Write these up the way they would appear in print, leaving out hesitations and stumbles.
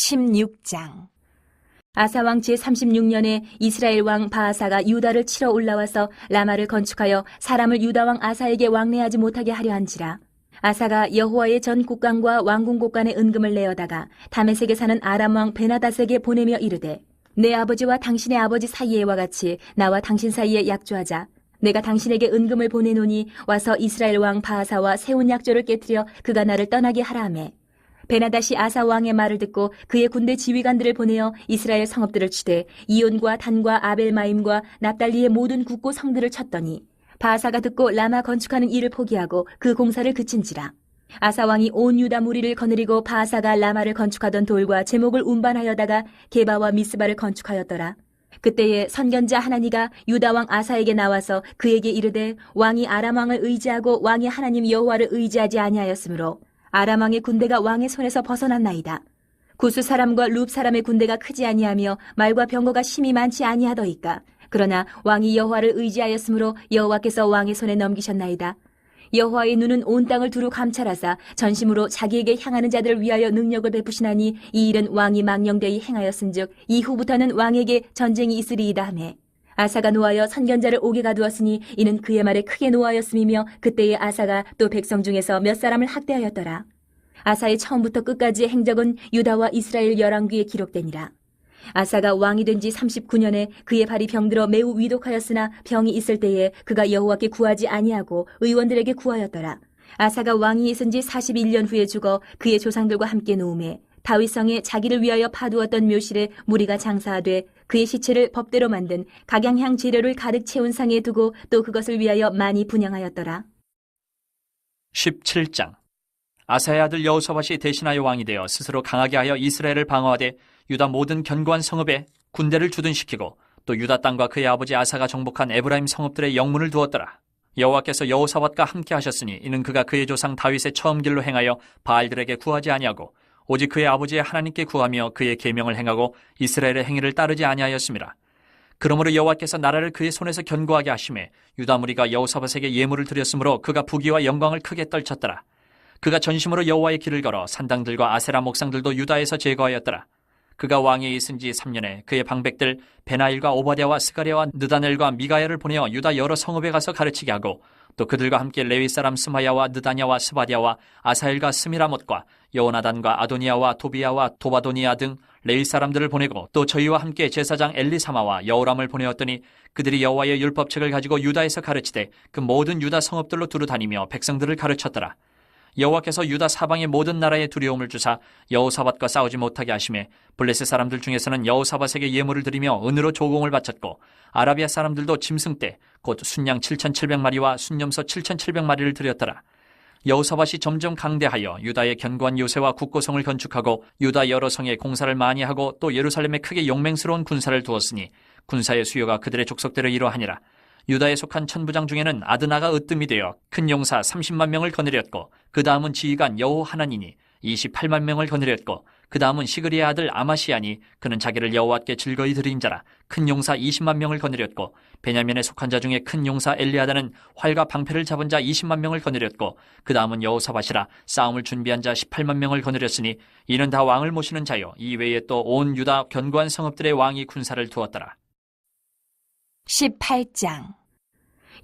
16장. 아사왕 제36년에 이스라엘 왕 바아사가 유다를 치러 올라와서 라마를 건축하여 사람을 유다왕 아사에게 왕래하지 못하게 하려 한지라. 아사가 여호와의 전 국관과 왕궁 곳간에 은금을 내어다가 다메섹에 사는 아람 왕 베나닷에게 보내며 이르되, 내 아버지와 당신의 아버지 사이에와 같이 나와 당신 사이에 약조하자. 내가 당신에게 은금을 보내노니 와서 이스라엘 왕 바아사와 세운 약조를 깨뜨려 그가 나를 떠나게 하라 하매, 베나닷이 아사 왕의 말을 듣고 그의 군대 지휘관들을 보내어 이스라엘 성읍들을 치되 이온과 단과 아벨마임과 납달리의 모든 국고 성들을 쳤더니 바아사가 듣고 라마 건축하는 일을 포기하고 그 공사를 그친지라. 아사 왕이 온 유다 무리를 거느리고 바아사가 라마를 건축하던 돌과 제목을 운반하여다가 게바와 미스바를 건축하였더라. 그때에 선견자 하나니가 유다 왕 아사에게 나와서 그에게 이르되, 왕이 아람 왕을 의지하고 왕의 하나님 여호와를 의지하지 아니하였으므로 아람 왕의 군대가 왕의 손에서 벗어났나이다. 구스 사람과 룹 사람의 군대가 크지 아니하며 말과 병거가 심히 많지 아니하더이까. 그러나 왕이 여호와를 의지하였으므로 여호와께서 왕의 손에 넘기셨나이다. 여호와의 눈은 온 땅을 두루 감찰하사 전심으로 자기에게 향하는 자들을 위하여 능력을 베푸시나니 이 일은 왕이 망령되이 행하였은즉 이후부터는 왕에게 전쟁이 있으리이다 하매, 아사가 노하여 선견자를 옥에 가두었으니 이는 그의 말에 크게 노하였음이며 그때의 아사가 또 백성 중에서 몇 사람을 학대하였더라. 아사의 처음부터 끝까지의 행적은 유다와 이스라엘 열왕기에 기록되니라. 아사가 왕이 된 지 39년에 그의 발이 병들어 매우 위독하였으나 병이 있을 때에 그가 여호와께 구하지 아니하고 의원들에게 구하였더라. 아사가 왕이 있은 지 41년 후에 죽어 그의 조상들과 함께 누움에 다윗성에 자기를 위하여 파두었던 묘실에 무리가 장사하되 그의 시체를 법대로 만든 각양향 재료를 가득 채운 상에 두고 또 그것을 위하여 많이 분향하였더라. 17장. 아사의 아들 여호사밧이 대신하여 왕이 되어 스스로 강하게 하여 이스라엘을 방어하되 유다 모든 견고한 성읍에 군대를 주둔시키고 또 유다 땅과 그의 아버지 아사가 정복한 에브라임 성읍들의 영문을 두었더라. 여호와께서 여호사밧과 함께 하셨으니 이는 그가 그의 조상 다윗의 처음 길로 행하여 바알들에게 구하지 아니하고 오직 그의 아버지의 하나님께 구하며 그의 계명을 행하고 이스라엘의 행위를 따르지 아니하였습니다. 그러므로 여호와께서 나라를 그의 손에서 견고하게 하심에 유다 무리가 여호사밧에게 예물을 드렸으므로 그가 부귀와 영광을 크게 떨쳤더라. 그가 전심으로 여호와의 길을 걸어 산당들과 아세라 목상들도 유다에서 제거하였더라. 그가 왕에 있은 지 3년에 그의 방백들 베나일과 오바댜와 스가랴와 느다넬과 미가야를 보내어 유다 여러 성읍에 가서 가르치게 하고 또 그들과 함께 레위 사람 스마야와 느다냐와 스바랴와 아사엘과 스미라못과 여호나단과 아도니아와 도비야와 도바도니아 등 레위 사람들을 보내고 또 저희와 함께 제사장 엘리사마와 여호람을 보내었더니 그들이 여호와의 율법책을 가지고 유다에서 가르치되 그 모든 유다 성읍들로 두루 다니며 백성들을 가르쳤더라. 여호와께서 유다 사방의 모든 나라에 두려움을 주사 여호사밧과 싸우지 못하게 하심에 블레셋 사람들 중에서는 여호사밧에게 예물을 드리며 은으로 조공을 바쳤고 아라비아 사람들도 짐승떼 곧 순양 7,700마리와 순염소 7,700마리를 드렸더라. 여호사밧이 점점 강대하여 유다의 견고한 요새와 국고성을 건축하고 유다 여러 성에 공사를 많이 하고 또 예루살렘에 크게 용맹스러운 군사를 두었으니 군사의 수요가 그들의 족속대로 이러하니라. 유다에 속한 천부장 중에는 아드나가 으뜸이 되어 큰 용사 30만 명을 거느렸고 그 다음은 지휘관 여호하나니니 28만 명을 거느렸고 그 다음은 시그리의 아들 아마시아니 그는 자기를 여호와께 즐거이 드린 자라 큰 용사 20만 명을 거느렸고 베냐민에 속한 자 중에 큰 용사 엘리아다는 활과 방패를 잡은 자 20만 명을 거느렸고 그 다음은 여호사밧이라 싸움을 준비한 자 18만 명을 거느렸으니 이는 다 왕을 모시는 자요 이 외에 또 온 유다 견고한 성읍들의 왕이 군사를 두었더라. 18장.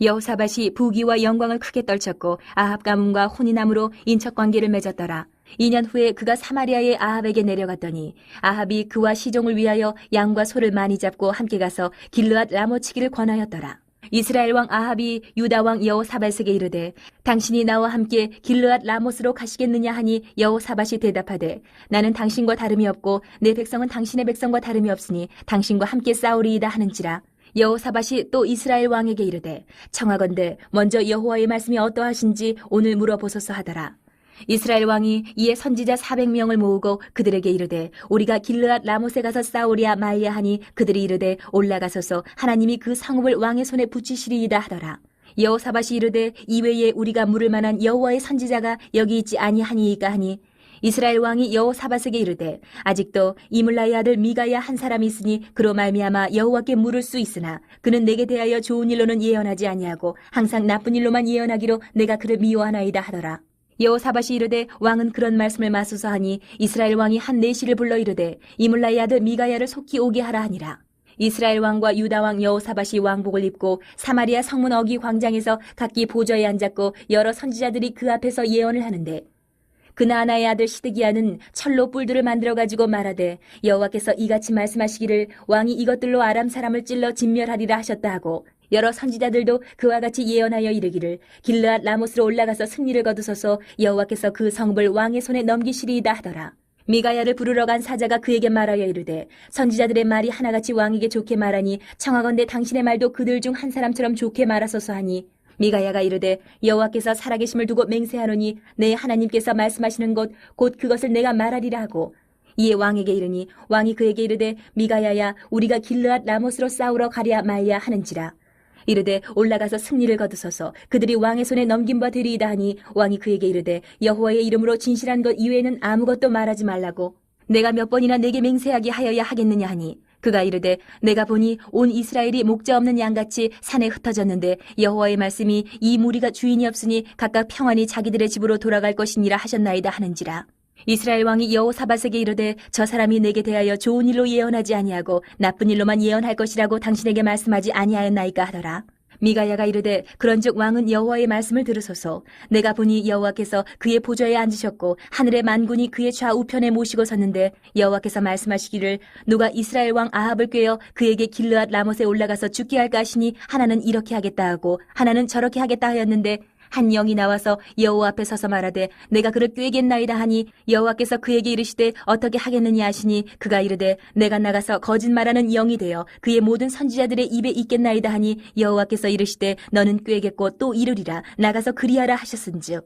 여호사밧이 부귀와 영광을 크게 떨쳤고 아합 가문과 혼인함으로 인척관계를 맺었더라. 2년 후에 그가 사마리아의 아합에게 내려갔더니 아합이 그와 시종을 위하여 양과 소를 많이 잡고 함께 가서 길르앗 라모치기를 권하였더라. 이스라엘 왕 아합이 유다 왕 여호사밧에게 이르되, 당신이 나와 함께 길르앗 라못으로 가시겠느냐 하니 여호사밧이 대답하되, 나는 당신과 다름이 없고 내 백성은 당신의 백성과 다름이 없으니 당신과 함께 싸우리이다 하는지라. 여호사밧이 또 이스라엘 왕에게 이르되, 청하건대 먼저 여호와의 말씀이 어떠하신지 오늘 물어보소서 하더라. 이스라엘 왕이 이에 선지자 400명을 모으고 그들에게 이르되, 우리가 길르앗 라못에 가서 싸우랴 말랴 하니 그들이 이르되, 올라가소서 하나님이 그 성읍을 왕의 손에 붙이시리이다 하더라. 여호사밧이 이르되, 이외에 우리가 물을 만한 여호와의 선지자가 여기 있지 아니하니이까 하니 이스라엘 왕이 여호사밧에게 이르되, 아직도 이물라의 아들 미가야 한 사람이 있으니 그로 말미암아 여호와께 물을 수 있으나 그는 내게 대하여 좋은 일로는 예언하지 아니하고 항상 나쁜 일로만 예언하기로 내가 그를 미워하나이다 하더라. 여호사밧이 이르되 왕은 그런 말씀을 마소서 하니 이스라엘 왕이 한 내시를 불러 이르되 이물라의 아들 미가야를 속히 오게 하라 하니라. 이스라엘 왕과 유다 왕 여호사밧이 왕복을 입고 사마리아 성문 어기 광장에서 각기 보좌에 앉았고 여러 선지자들이 그 앞에서 예언을 하는데 그나아나의 아들 시드기야는 철로 뿔들을 만들어 가지고 말하되 여호와께서 이같이 말씀하시기를 왕이 이것들로 아람 사람을 찔러 진멸하리라 하셨다 하고 여러 선지자들도 그와 같이 예언하여 이르기를 길르앗 라못으로 올라가서 승리를 거두소서 여호와께서 그 성읍을 왕의 손에 넘기시리이다 하더라. 미가야를 부르러 간 사자가 그에게 말하여 이르되 선지자들의 말이 하나같이 왕에게 좋게 말하니 청하건대 당신의 말도 그들 중 한 사람처럼 좋게 말하소서 하니 미가야가 이르되 여호와께서 살아계심을 두고 맹세하노니 내 하나님께서 말씀하시는 것 곧 그것을 내가 말하리라 하고 이에 왕에게 이르니 왕이 그에게 이르되 미가야야 우리가 길르앗 라못으로 싸우러 가랴 말랴 하는지라. 이르되 올라가서 승리를 거두소서 그들이 왕의 손에 넘긴 바 되리이다 하니 왕이 그에게 이르되 여호와의 이름으로 진실한 것 이외에는 아무것도 말하지 말라고 내가 몇 번이나 내게 맹세하게 하여야 하겠느냐 하니 그가 이르되 내가 보니 온 이스라엘이 목자 없는 양같이 산에 흩어졌는데 여호와의 말씀이 이 무리가 주인이 없으니 각각 평안히 자기들의 집으로 돌아갈 것이니라 하셨나이다 하는지라. 이스라엘 왕이 여호사밧에게 이르되 저 사람이 내게 대하여 좋은 일로 예언하지 아니하고 나쁜 일로만 예언할 것이라고 당신에게 말씀하지 아니하였나이까 하더라. 미가야가 이르되 그런즉 왕은 여호와의 말씀을 들으소서. 내가 보니 여호와께서 그의 보좌에 앉으셨고 하늘의 만군이 그의 좌우편에 모시고 섰는데 여호와께서 말씀하시기를 누가 이스라엘 왕 아합을 꾀어 그에게 길르앗 라못에 올라가서 죽게 할까 하시니 하나는 이렇게 하겠다 하고 하나는 저렇게 하겠다 하였는데 한 영이 나와서 여호와 앞에 서서 말하되 내가 그를 꾀겠나이다 하니 여호와께서 그에게 이르시되 어떻게 하겠느냐 하시니 그가 이르되 내가 나가서 거짓말하는 영이 되어 그의 모든 선지자들의 입에 있겠나이다 하니 여호와께서 이르시되 너는 꾀겠고 또 이르리라 나가서 그리하라 하셨은즉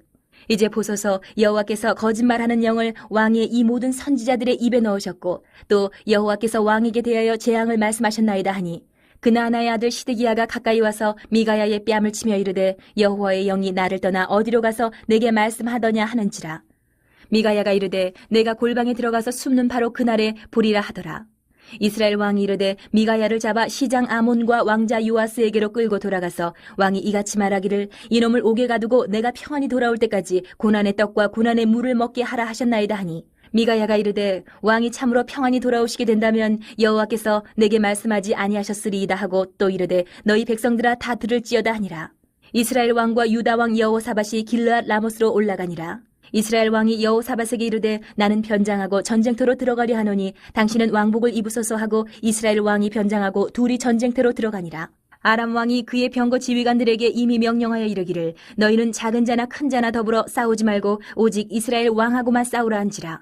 이제 보소서 여호와께서 거짓말하는 영을 왕의 이 모든 선지자들의 입에 넣으셨고 또 여호와께서 왕에게 대하여 재앙을 말씀하셨나이다 하니 그나아나의 아들 시드기야가 가까이 와서 미가야의 뺨을 치며 이르되 여호와의 영이 나를 떠나 어디로 가서 내게 말씀하더냐 하는지라. 미가야가 이르되 내가 골방에 들어가서 숨는 바로 그날에 보리라 하더라. 이스라엘 왕이 이르되 미가야를 잡아 시장 아몬과 왕자 요아스에게로 끌고 돌아가서 왕이 이같이 말하기를 이놈을 옥에 가두고 내가 평안히 돌아올 때까지 고난의 떡과 고난의 물을 먹게 하라 하셨나이다 하니 미가야가 이르되 왕이 참으로 평안히 돌아오시게 된다면 여호와께서 내게 말씀하지 아니하셨으리이다 하고 또 이르되 너희 백성들아 다 들을지어다 하니라. 이스라엘 왕과 유다 왕 여호사밧이 길르앗 라못으로 올라가니라. 이스라엘 왕이 여호사밧에게 이르되 나는 변장하고 전쟁터로 들어가려 하노니 당신은 왕복을 입으소서 하고 이스라엘 왕이 변장하고 둘이 전쟁터로 들어가니라. 아람 왕이 그의 병거 지휘관들에게 이미 명령하여 이르기를 너희는 작은 자나 큰 자나 더불어 싸우지 말고 오직 이스라엘 왕하고만 싸우라 한지라.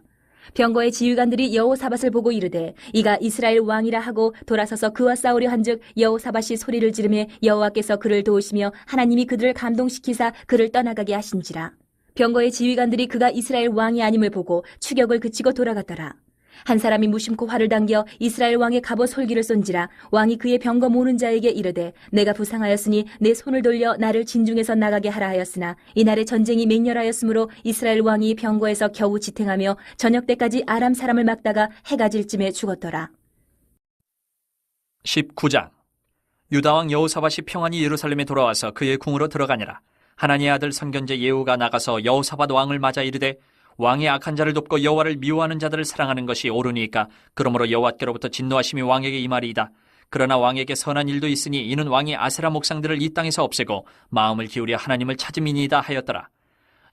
병거의 지휘관들이 여호사밧을 보고 이르되 이가 이스라엘 왕이라 하고 돌아서서 그와 싸우려 한즉 여호사밧이 소리를 지르며 여호와께서 그를 도우시며 하나님이 그들을 감동시키사 그를 떠나가게 하신지라. 병거의 지휘관들이 그가 이스라엘 왕이 아님을 보고 추격을 그치고 돌아갔더라. 한 사람이 무심코 활을 당겨 이스라엘 왕의 갑옷 솔기를 쏜지라 왕이 그의 병거 모는 자에게 이르되 내가 부상하였으니 내 손을 돌려 나를 진중에서 나가게 하라 하였으나 이날의 전쟁이 맹렬하였으므로 이스라엘 왕이 병거에서 겨우 지탱하며 저녁 때까지 아람 사람을 막다가 해가 질 쯤에 죽었더라. 19장 유다 왕 여호사밧이 평안히 예루살렘에 돌아와서 그의 궁으로 들어가니라. 하나니의 아들 선견제 예후가 나가서 여호사밧 왕을 맞아 이르되 왕의 악한 자를 돕고 여호와를 미워하는 자들을 사랑하는 것이 옳으니까 그러므로 여호와께로부터 진노하심이 왕에게 임하리이다. 그러나 왕에게 선한 일도 있으니 이는 왕이 아세라 목상들을 이 땅에서 없애고 마음을 기울여 하나님을 찾음이니이다 하였더라.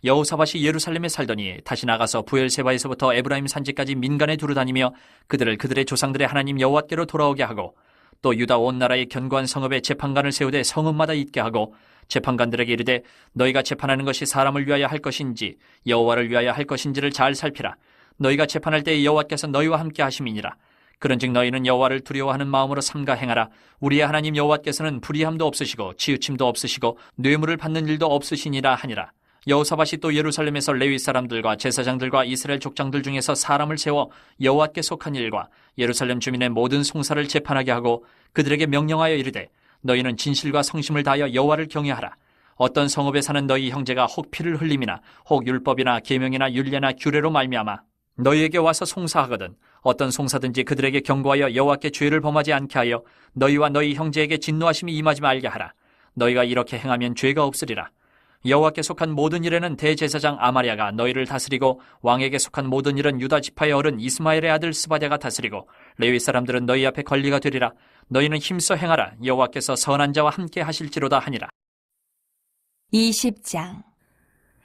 여호사밧이 예루살렘에 살더니 다시 나가서 부엘세바에서부터 에브라임 산지까지 민간에 두루다니며 그들을 그들의 조상들의 하나님 여호와께로 돌아오게 하고 또 유다 온 나라의 견고한 성읍에 재판관을 세우되 성읍마다 있게 하고 재판관들에게 이르되 너희가 재판하는 것이 사람을 위하여 할 것인지 여호와를 위하여 할 것인지를 잘 살피라. 너희가 재판할 때에 여호와께서 너희와 함께 하심이니라. 그런즉 너희는 여호와를 두려워하는 마음으로 삼가 행하라. 우리의 하나님 여호와께서는 불의함도 없으시고 치우침도 없으시고 뇌물을 받는 일도 없으시니라 하니라. 여호사밧이 또 예루살렘에서 레위 사람들과 제사장들과 이스라엘 족장들 중에서 사람을 세워 여호와께 속한 일과 예루살렘 주민의 모든 송사를 재판하게 하고 그들에게 명령하여 이르되 너희는 진실과 성심을 다하여 여호와를 경외하라. 어떤 성읍에 사는 너희 형제가 혹 피를 흘림이나 혹 율법이나 계명이나 율례나 규례로 말미암아 너희에게 와서 송사하거든 어떤 송사든지 그들에게 경고하여 여호와께 죄를 범하지 않게 하여 너희와 너희 형제에게 진노하심이 임하지 말게 하라. 너희가 이렇게 행하면 죄가 없으리라. 여호와께 속한 모든 일에는 대제사장 아마랴가 너희를 다스리고 왕에게 속한 모든 일은 유다 지파의 어른 이스마엘의 아들 스바랴가 다스리고 레위 사람들은 너희 앞에 관리가 되리라. 너희는 힘써 행하라. 여호와께서 선한 자와 함께 하실지로다 하니라. 20장.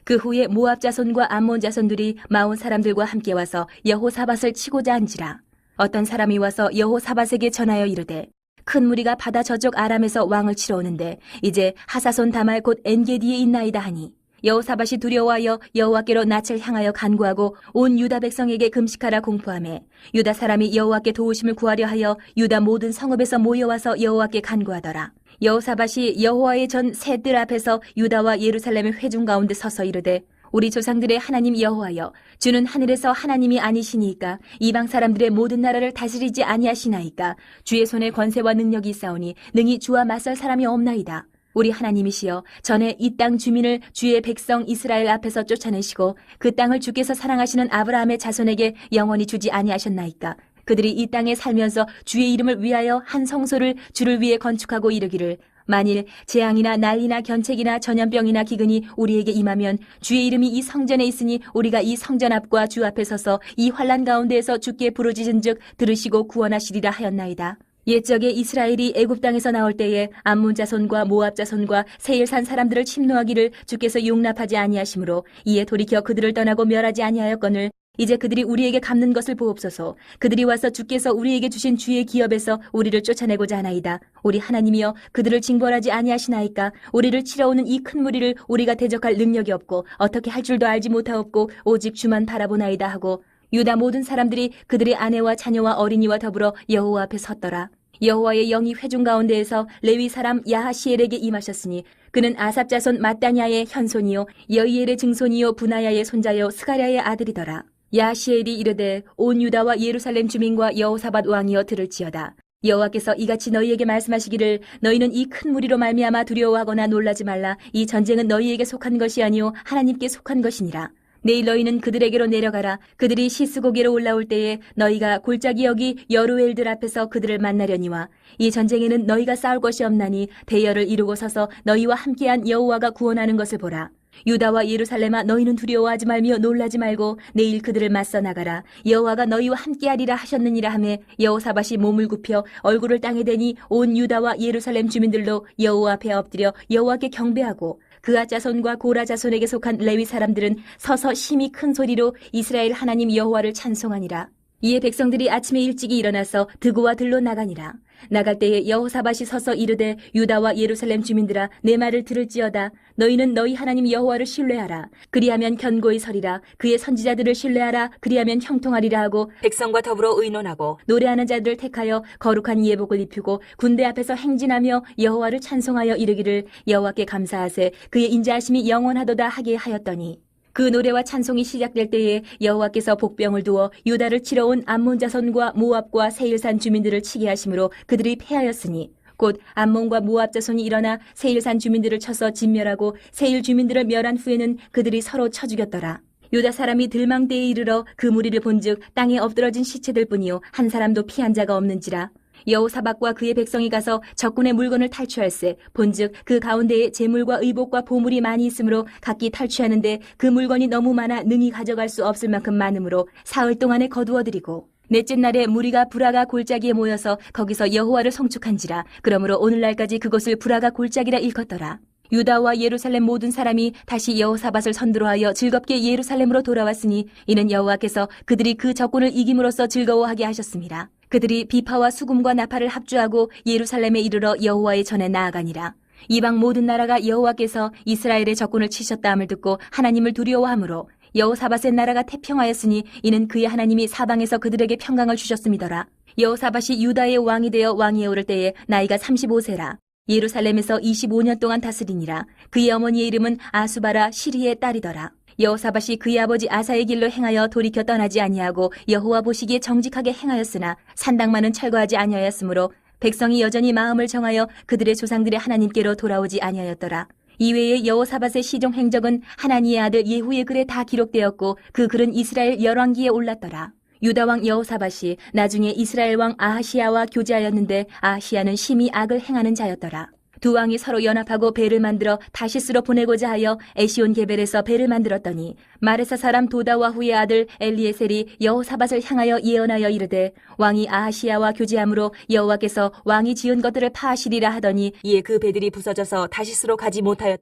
그 후에 모압 자손과 암몬 자손들이 마온 사람들과 함께 와서 여호사밧을 치고자 한지라. 어떤 사람이 와서 여호사밧에게 전하여 이르되 큰 무리가 바다 저쪽 아람에서 왕을 치러 오는데 이제 하사손 다말 곧 엔게디에 있나이다 하니 여호사밧이 두려워하여 여호와께로 낯을 향하여 간구하고 온 유다 백성에게 금식하라 공포하매 유다 사람이 여호와께 도우심을 구하려 하여 유다 모든 성읍에서 모여와서 여호와께 간구하더라. 여호사밧이 여호와의 전 새 뜰 앞에서 유다와 예루살렘의 회중 가운데 서서 이르되 우리 조상들의 하나님 여호와여, 주는 하늘에서 하나님이 아니시니까 이방 사람들의 모든 나라를 다스리지 아니하시나이까 주의 손에 권세와 능력이 있사오니 능히 주와 맞설 사람이 없나이다. 우리 하나님이시여, 전에 이 땅 주민을 주의 백성 이스라엘 앞에서 쫓아내시고 그 땅을 주께서 사랑하시는 아브라함의 자손에게 영원히 주지 아니하셨나이까. 그들이 이 땅에 살면서 주의 이름을 위하여 한 성소를 주를 위해 건축하고 이르기를 만일 재앙이나 난리나 견책이나 전염병이나 기근이 우리에게 임하면 주의 이름이 이 성전에 있으니 우리가 이 성전 앞과 주 앞에 서서 이 환난 가운데에서 주께 부르짖은즉 들으시고 구원하시리라 하였나이다. 옛적에 이스라엘이 애굽 땅에서 나올 때에 암몬 자손과 모압 자손과 세일산 사람들을 침노하기를 주께서 용납하지 아니하시므로 이에 돌이켜 그들을 떠나고 멸하지 아니하였거늘 이제 그들이 우리에게 갚는 것을 보옵소서. 그들이 와서 주께서 우리에게 주신 주의 기업에서 우리를 쫓아내고자 하나이다. 우리 하나님이여, 그들을 징벌하지 아니하시나이까. 우리를 치러오는 이 큰 무리를 우리가 대적할 능력이 없고 어떻게 할 줄도 알지 못하옵고 오직 주만 바라보나이다 하고 유다 모든 사람들이 그들의 아내와 자녀와 어린이와 더불어 여호와 앞에 섰더라. 여호와의 영이 회중 가운데에서 레위 사람 야하시엘에게 임하셨으니 그는 아삽 자손 마따냐의 현손이요 여이엘의 증손이요 분하야의 손자요 스가랴의 아들이더라. 야시엘이 이르되 온 유다와 예루살렘 주민과 여호사밧 왕이여 들을지어다. 여호와께서 이같이 너희에게 말씀하시기를 너희는 이 큰 무리로 말미암아 두려워하거나 놀라지 말라. 이 전쟁은 너희에게 속한 것이 아니요 하나님께 속한 것이니라. 내일 너희는 그들에게로 내려가라. 그들이 시스고게로 올라올 때에 너희가 골짜기 여기 여루엘들 앞에서 그들을 만나려니와 이 전쟁에는 너희가 싸울 것이 없나니 대열을 이루고 서서 너희와 함께한 여호와가 구원하는 것을 보라. 유다와 예루살렘아, 너희는 두려워하지 말며 놀라지 말고 내일 그들을 맞서 나가라. 여호와가 너희와 함께하리라 하셨느니라 하매 여호사밧이 몸을 굽혀 얼굴을 땅에 대니 온 유다와 예루살렘 주민들로 여호와 앞에 엎드려 여호와께 경배하고 그앗 자손과 고라 자손에게 속한 레위 사람들은 서서 심히 큰 소리로 이스라엘 하나님 여호와를 찬송하니라. 이에 백성들이 아침에 일찍이 일어나서 드고와 들로 나가니라. 나갈 때에 여호사밧이 서서 이르되 유다와 예루살렘 주민들아, 내 말을 들을지어다. 너희는 너희 하나님 여호와를 신뢰하라. 그리하면 견고히 서리라. 그의 선지자들을 신뢰하라. 그리하면 형통하리라 하고 백성과 더불어 의논하고 노래하는 자들을 택하여 거룩한 예복을 입히고 군대 앞에서 행진하며 여호와를 찬송하여 이르기를 여호와께 감사하세. 그의 인자하심이 영원하도다 하게 하였더니 그 노래와 찬송이 시작될 때에 여호와께서 복병을 두어 유다를 치러 온 암몬 자손과 모압과 세일산 주민들을 치게 하심으로 그들이 패하였으니 곧 암몬과 모압 자손이 일어나 세일산 주민들을 쳐서 진멸하고 세일 주민들을 멸한 후에는 그들이 서로 쳐 죽였더라. 유다 사람이 들망대에 이르러 그 무리를 본즉 땅에 엎드러진 시체들 뿐이요 한 사람도 피한 자가 없는지라. 여호사밧과 그의 백성이 가서 적군의 물건을 탈취할세 본즉 그 가운데에 재물과 의복과 보물이 많이 있으므로 각기 탈취하는데 그 물건이 너무 많아 능히 가져갈 수 없을 만큼 많으므로 사흘 동안에 거두어들이고 넷째 날에 무리가 브라가 골짜기에 모여서 거기서 여호와를 송축한지라. 그러므로 오늘날까지 그곳을 브라가 골짜기라 일컫더라. 유다와 예루살렘 모든 사람이 다시 여호사밧을 선두로하여 즐겁게 예루살렘으로 돌아왔으니 이는 여호와께서 그들이 그 적군을 이김으로써 즐거워하게 하셨습니다. 그들이 비파와 수금과 나팔을 합주하고 예루살렘에 이르러 여호와의 전에 나아가니라. 이방 모든 나라가 여호와께서 이스라엘의 적군을 치셨다 함을 듣고 하나님을 두려워하므로 여호사밧의 나라가 태평하였으니 이는 그의 하나님이 사방에서 그들에게 평강을 주셨음이더라. 여호사밧이 유다의 왕이 되어 왕위에 오를 때에 나이가 35세라. 예루살렘에서 25년 동안 다스리니라. 그의 어머니의 이름은 아수바라 시리의 딸이더라. 여호사밧이 그의 아버지 아사의 길로 행하여 돌이켜 떠나지 아니하고 여호와 보시기에 정직하게 행하였으나 산당만은 철거하지 아니하였으므로 백성이 여전히 마음을 정하여 그들의 조상들의 하나님께로 돌아오지 아니하였더라. 이외에 여호사밧의 시종 행적은 하나니의 아들 예후의 글에 다 기록되었고 그 글은 이스라엘 열왕기에 올랐더라. 유다 왕 여호사밧이 나중에 이스라엘 왕 아하시야와 교제하였는데 아하시야는 심히 악을 행하는 자였더라. 두 왕이 서로 연합하고 배를 만들어 다시스로 보내고자 하여 에시온 게벨에서 배를 만들었더니 마레사 사람 도다와후의 아들 엘리에셀이 여호사밧을 향하여 예언하여 이르되 왕이 아하시야와 교제함으로 여호와께서 왕이 지은 것들을 파하시리라 하더니 이에 그 배들이 부서져서 다시스로 가지 못하였더라.